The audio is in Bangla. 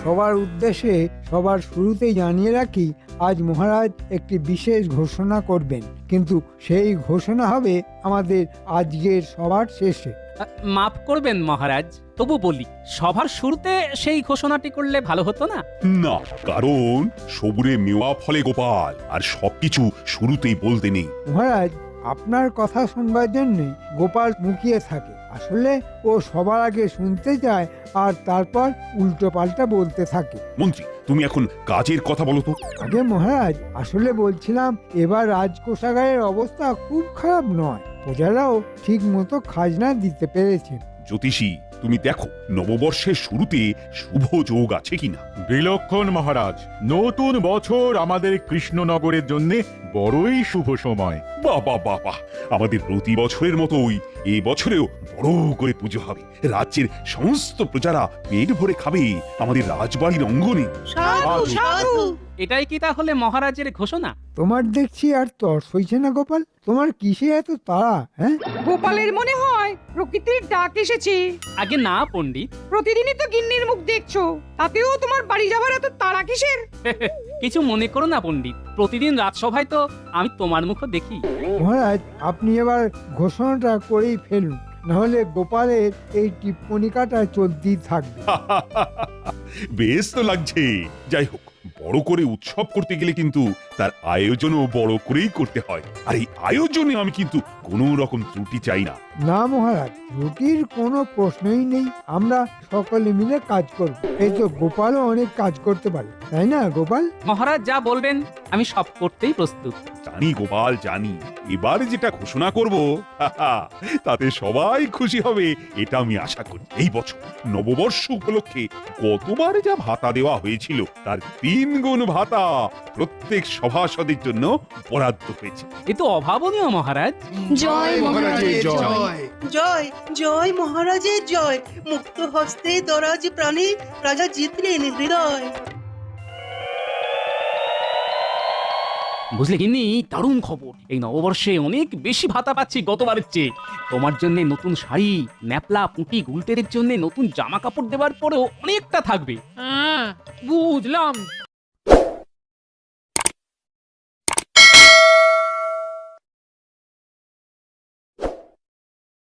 সবার উদ্দেশ্যে সবার শুরুতেই জানিয়ে রাখি, আজ মহারাজ একটি বিশেষ ঘোষণা করবেন, কিন্তু সেই ঘোষণা হবে আমাদের আজকের সবার শেষে। মাফ করবেন মহারাজ, তবু বলি সভার শুরুতে সেই ঘোষণাটি করলে ভালো হতো না? না, কারণ সবুরে মেওয়া ফলে গোপাল, আর সবকিছু শুরুতেই বলতে নেই। মহারাজ, আপনার কথা শুনবার জন্য গোপাল মুখিয়ে থাকে। আসলে ও সবার আগে শুনতে চায় আর তারপর উল্টো পাল্টা বলতে থাকে। মন্ত্রী, তুমি এখন কাজের কথা বলো তো। আগে মহারাজ, আসলে বলছিলাম এবার রাজকোষাগারের অবস্থা খুব খারাপ নয়, প্রজারাও ঠিক মতো খাজনা দিতে পেরেছে। জ্যোতিষী, তুমি দেখো নববর্ষের শুরুতে শুভ যোগ আছে কিনা। বিলক্ষণ মহারাজ, নতুন বছর আমাদের কৃষ্ণনগরের জন্য বড়ই শুভ সময়। বাহ বাহ বাহ বাহ, আমাদের প্রতি বছরের মতোই এই বছরেও বড় করে পুজো হবে। রাজ্যের সমস্ত প্রজারা পেট ভরে খাবে আমাদের রাজবাড়ির অঙ্গনে। সাধু সাধু। এটাই কি তাহলে মহারাজের ঘোষণা? তোমার দেখছি আর তর্স হইছে না গোপাল, তোমার কিসে এত তাড়া? হ্যাঁ, গোপালের মনে হয় প্রকৃতির ডাক এসেছে। আগে না পণ্ডিত, প্রতিদিনই তো গিন্নির মুখ দেখছো, তাতেও তোমার বাড়ি যাবার এত তাড়া কিসের? কিছু মনে করো না পণ্ডিত, প্রতিদিন রাজসভায় তো আমি তোমার মুখও দেখি। মহারাজ, আপনি এবার ঘোষণাটা করেই ফেলুন, নাহলে গোপালের এই টিপ্পনিকাটা চলতেই থাকবে। বেশ তো লাগছে। যাই হোক, বড় করে উৎসব করতে গেলে কিন্তু তার আয়োজনও বড় করেই করতে হয়, আর এই আয়োজনে আমি কিন্তু কোনো রকম ত্রুটি চাই না। না মহারাজ, ত্রুটির কোনো প্রশ্নই নেই। আমরা সকলে মিলে কাজ করব। এই তো গোপালও অনেক কাজ করতে পারে, তাই না গোপাল? মহারাজ যা বলবেন আমি সব করতেই প্রস্তুত। জানি গোপাল, জানি। এবার যেটা ঘোষণা করব তাতে সবাই খুশি হবে, এটা আমি আশা করি। এই বছর নববর্ষ উপলক্ষে গতবার যা ভাতা দেওয়া হয়েছিল তার 3 গুণ ভাতা প্রত্যেক সভাসদের জন্য বরাদ্দ হয়েছে। এ তো অভাবনীয় মহারাজ। জয় মহারাজের জয়। জয় জয় মহারাজের জয়। মুক্ত হস্তে দরাজ প্রাণে রাজা জিতলেন হৃদয়। বুঝলে কিন্নি, দারুণ খবর, এই নববর্ষে অনেক বেশি ভাতা পাচ্ছি গতবারের চেয়ে। তোমার জন্য নতুন শাড়ি, ন্যাপলা, পুঁটি, গুলটেদের জন্য নতুন জামা কাপড় দেওয়ার পরেও অনেকটা থাকবে। বুঝলাম,